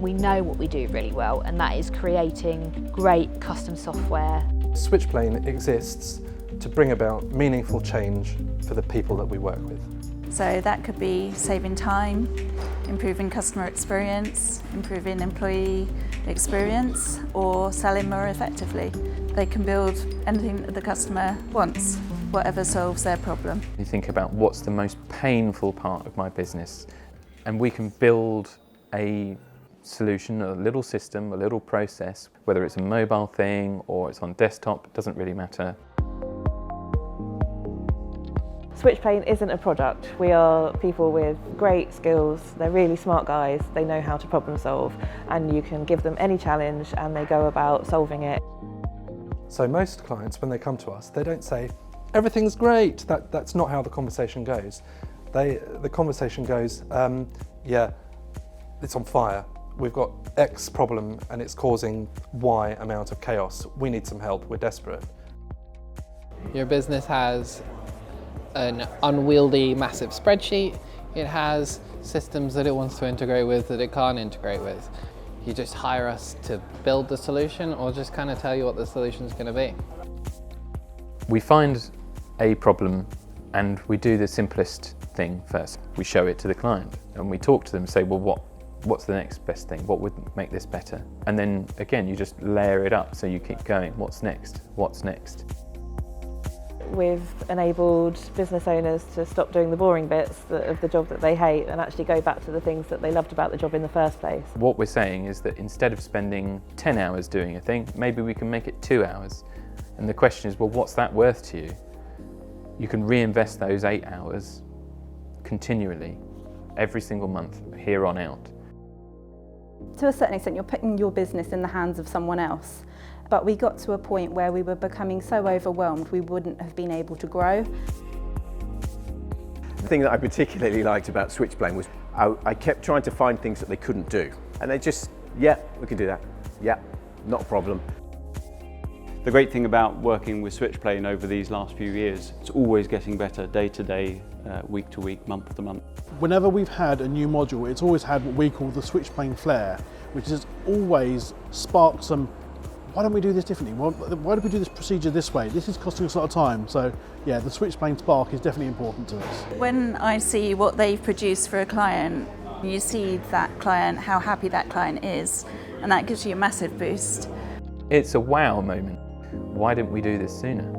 We know what we do really well, and that is creating great custom software. Switchplane exists to bring about meaningful change for the people that we work with. So that could be saving time, improving customer experience, improving employee experience, or selling more effectively. They can build anything that the customer wants, whatever solves their problem. You think about what's the most painful part of my business, and we can build a solution, a little system, a little process, whether it's a mobile thing or it's on desktop, it doesn't really matter. Switchplane isn't a product. We are people with great skills. They're really smart guys. They know how to problem solve, and you can give them any challenge and they go about solving it. So most clients, when they come to us, they don't say, everything's great. That's not how the conversation goes. The conversation goes, yeah, it's on fire. We've got X problem and it's causing Y amount of chaos. We need some help, we're desperate. Your business has an unwieldy, massive spreadsheet. It has systems that it wants to integrate with that it can't integrate with. You just hire us to build the solution or just kind of tell you what the solution is going to be. We find a problem and we do the simplest thing first. We show it to the client and we talk to them and say, well, what's the next best thing? What would make this better? And then again, you just layer it up, so you keep going. What's next? What's next? We've enabled business owners to stop doing the boring bits of the job that they hate and actually go back to the things that they loved about the job in the first place. What we're saying is that instead of spending 10 hours doing a thing, maybe we can make it 2 hours. And the question is, well, what's that worth to you? You can reinvest those 8 hours continually, every single month, here on out. To a certain extent, you're putting your business in the hands of someone else. But we got to a point where we were becoming so overwhelmed we wouldn't have been able to grow. The thing that I particularly liked about Switchplane was I kept trying to find things that they couldn't do. And they just, yeah, we can do that. Yeah, not a problem. The great thing about working with Switchplane over these last few years, it's always getting better day to day, week to week, month to month. Whenever we've had a new module, it's always had what we call the Switchplane flair, which has always sparked some, why don't we do this differently? Why don't we do this procedure this way? This is costing us a lot of time. So yeah, the Switchplane spark is definitely important to us. When I see what they've produced for a client, you see that client, how happy that client is, and that gives you a massive boost. It's a wow moment. Why didn't we do this sooner?